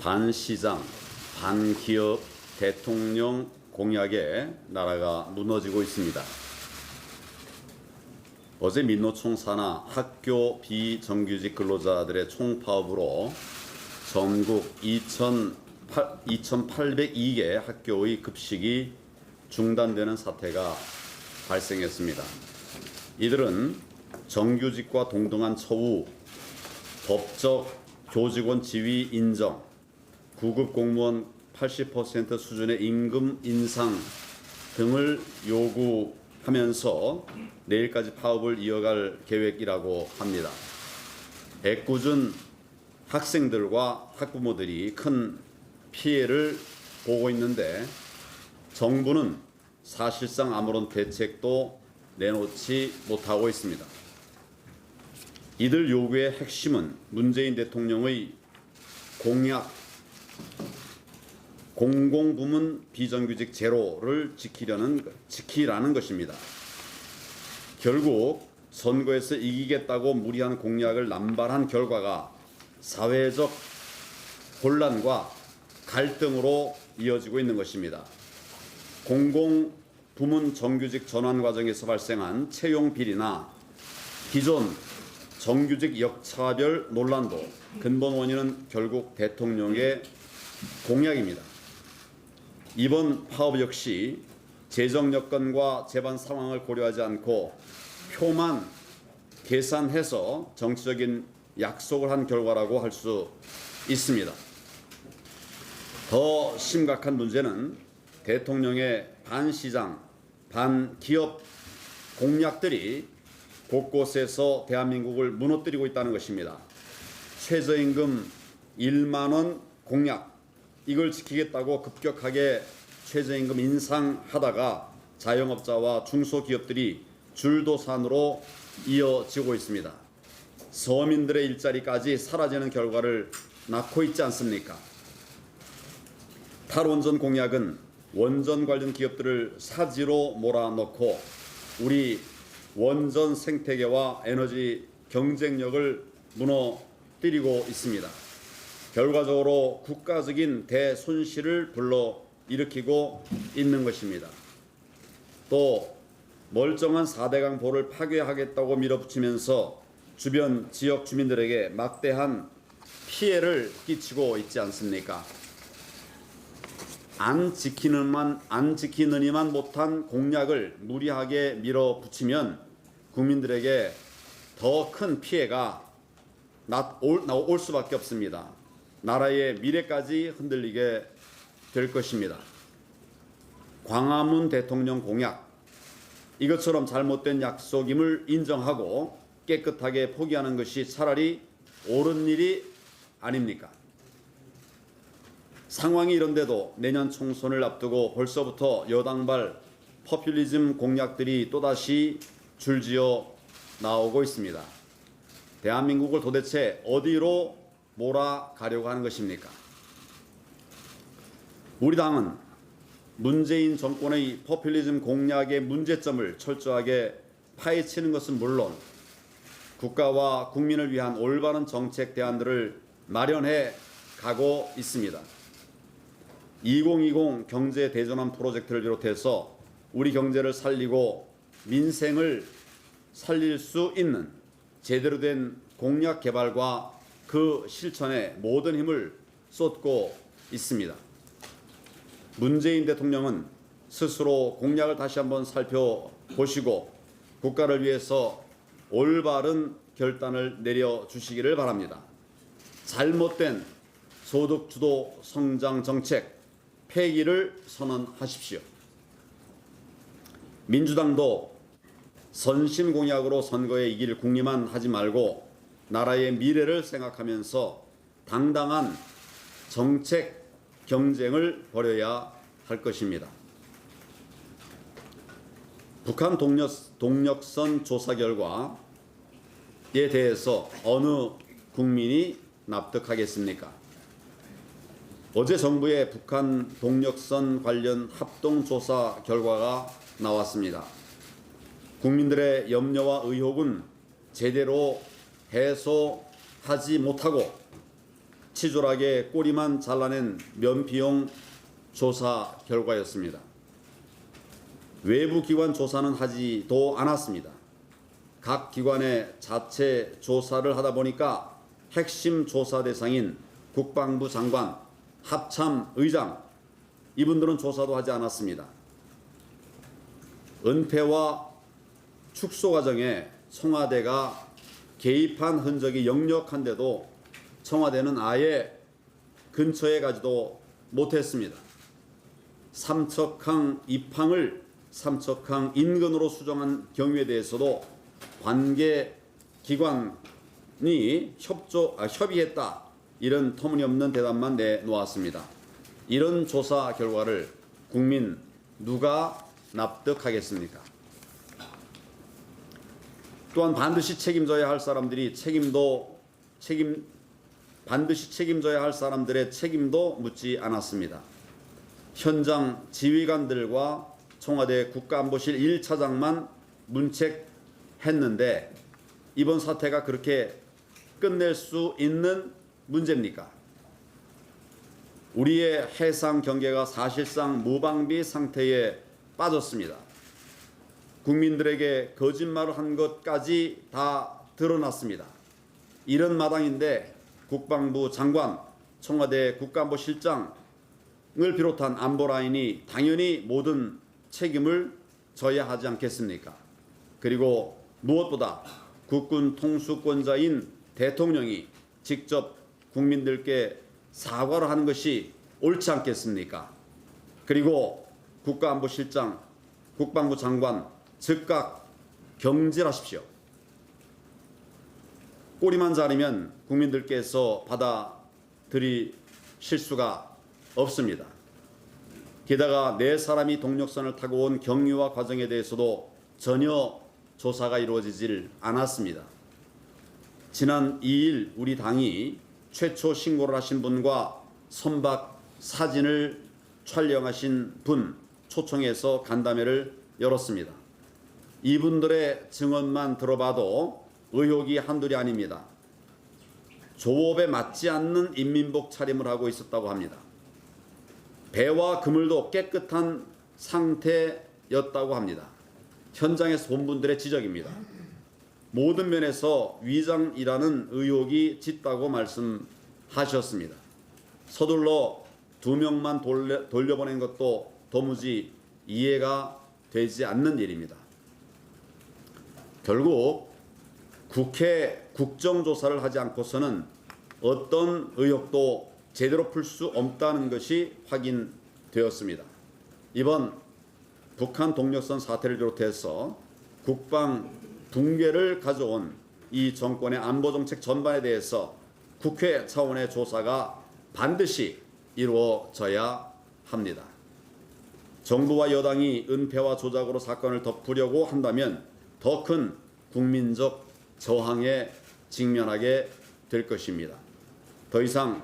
반시장, 반기업 대통령 공약에 나라가 무너지고 있습니다. 어제 민노총 산하 학교 비정규직 근로자들의 총파업으로 전국 2,802개 학교의 급식이 중단되는 사태가 발생했습니다. 이들은 정규직과 동등한 처우, 법적 교직원 지위 인정, 구급 공무원 80% 수준의 임금 인상 등을 요구하면서 내일까지 파업을 이어갈 계획이라고 합니다. 애꿎은 학생들과 학부모들이 큰 피해를 보고 있는데 정부는 사실상 아무런 대책도 내놓지 못하고 있습니다. 이들 요구의 핵심은 문재인 대통령의 공약, 공공부문 비정규직 제로를 지키라는 것입니다. 결국 선거에서 이기겠다고 무리한 공약을 남발한 결과가 사회적 혼란과 갈등으로 이어지고 있는 것입니다. 공공부문 정규직 전환 과정에서 발생한 채용 비리나 기존 정규직 역차별 논란도 근본 원인은 결국 대통령의 공약입니다. 이번 파업 역시 재정 여건과 재반 상황을 고려하지 않고 표만 계산해서 정치적인 약속을 한 결과라고 할 수 있습니다. 더 심각한 문제는 대통령의 반시장, 반기업 공약들이 곳곳에서 대한민국을 무너뜨리고 있다는 것입니다. 최저임금 1만 원 공약, 이걸 지키겠다고 급격하게 최저임금 인상하다가 자영업자와 중소기업들이 줄도산으로 이어지고 있습니다. 서민들의 일자리까지 사라지는 결과를 낳고 있지 않습니까? 탈원전 공약은 원전 관련 기업들을 사지로 몰아넣고 우리 원전 생태계와 에너지 경쟁력을 무너뜨리고 있습니다. 결과적으로 국가적인 대손실을 불러일으키고 있는 것입니다. 또 멀쩡한 4대강 보를 파괴하겠다고 밀어붙이면서 주변 지역 주민들에게 막대한 피해를 끼치고 있지 않습니까? 안 지키느니만 못한 공약을 무리하게 밀어붙이면 국민들에게 더 큰 피해가 올 수밖에 없습니다. 나라의 미래까지 흔들리게 될 것입니다. 광화문 대통령 공약, 이것처럼 잘못된 약속임을 인정하고 깨끗하게 포기하는 것이 차라리 옳은 일이 아닙니까? 상황이 이런데도 내년 총선을 앞두고 벌써부터 여당발 포퓰리즘 공약들이 또다시 줄지어 나오고 있습니다. 대한민국을 도대체 어디로 몰아가려고 하는 것입니까? 우리 당은 문재인 정권의 포퓰리즘 공약의 문제점을 철저하게 파헤치는 것은 물론 국가와 국민을 위한 올바른 정책 대안들을 마련해 가고 있습니다. 2020 경제 대전환 프로젝트를 비롯해서 우리 경제를 살리고 민생을 살릴 수 있는 제대로 된 공약 개발과 그 실천에 모든 힘을 쏟고 있습니다. 문재인 대통령은 스스로 공약을 다시 한번 살펴보시고 국가를 위해서 올바른 결단을 내려주시기를 바랍니다. 잘못된 소득주도 성장 정책 폐기를 선언하십시오. 민주당도 선심 공약으로 선거에 이길 궁리만 하지 말고 나라의 미래를 생각하면서 당당한 정책 경쟁을 벌여야 할 것입니다. 북한 동력선 조사 결과에 대해서 어느 국민이 납득하겠습니까? 어제 정부의 북한 동력선 관련 합동조사 결과가 나왔습니다. 국민들의 염려와 의혹은 제대로 해소하지 못하고 치졸하게 꼬리만 잘라낸 면피용 조사 결과였습니다. 외부 기관 조사는 하지도 않았습니다. 각 기관의 자체 조사를 하다 보니까 핵심 조사 대상인 국방부 장관, 합참 의장, 이분들은 조사도 하지 않았습니다. 은폐와 축소 과정에 청와대가 개입한 흔적이 역력한데도 청와대는 아예 근처에 가지도 못했습니다. 삼척항 입항을 삼척항 인근으로 수정한 경위에 대해서도 관계 기관이 협의했다, 이런 터무니없는 대답만 내놓았습니다. 이런 조사 결과를 국민 누가 납득하겠습니까? 또한 반드시 책임져야 할 사람들의 책임도 묻지 않았습니다. 현장 지휘관들과 청와대 국가안보실 1차장만 문책했는데 이번 사태가 그렇게 끝낼 수 있는 문제입니까? 우리의 해상 경계가 사실상 무방비 상태에 빠졌습니다. 국민들에게 거짓말을 한 것까지 다 드러났습니다. 이런 마당인데 국방부 장관, 청와대 국가안보실장을 비롯한 안보라인이 당연히 모든 책임을 져야 하지 않겠습니까? 그리고 무엇보다 국군 통수권자인 대통령이 직접 국민들께 사과를 하는 것이 옳지 않겠습니까? 그리고 국가안보실장, 국방부 장관 즉각 경질하십시오. 꼬리만 자르면 국민들께서 받아들이실 수가 없습니다. 게다가 네 사람이 동력선을 타고 온 경위와 과정에 대해서도 전혀 조사가 이루어지질 않았습니다. 지난 2일 우리 당이 최초 신고를 하신 분과 선박 사진을 촬영하신 분 초청해서 간담회를 열었습니다. 이분들의 증언만 들어봐도 의혹이 한둘이 아닙니다. 조업에 맞지 않는 인민복 차림을 하고 있었다고 합니다. 배와 그물도 깨끗한 상태였다고 합니다. 현장에서 본 분들의 지적입니다. 모든 면에서 위장이라는 의혹이 짙다고 말씀하셨습니다. 서둘러 2명만 돌려보낸 것도 도무지 이해가 되지 않는 일입니다. 결국 국회 국정조사를 하지 않고서는 어떤 의혹도 제대로 풀 수 없다는 것이 확인되었습니다. 이번 북한 동력선 사태를 비롯해서 국방 붕괴를 가져온 이 정권의 안보정책 전반에 대해서 국회 차원의 조사가 반드시 이루어져야 합니다. 정부와 여당이 은폐와 조작으로 사건을 덮으려고 한다면 더 큰 국민적 저항에 직면하게 될 것입니다. 더 이상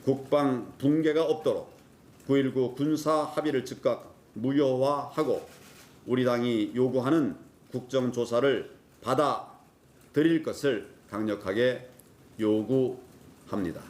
국방 붕괴가 없도록 9.19 군사 합의를 즉각 무효화하고 우리 당이 요구하는 국정조사를 받아들일 것을 강력하게 요구합니다.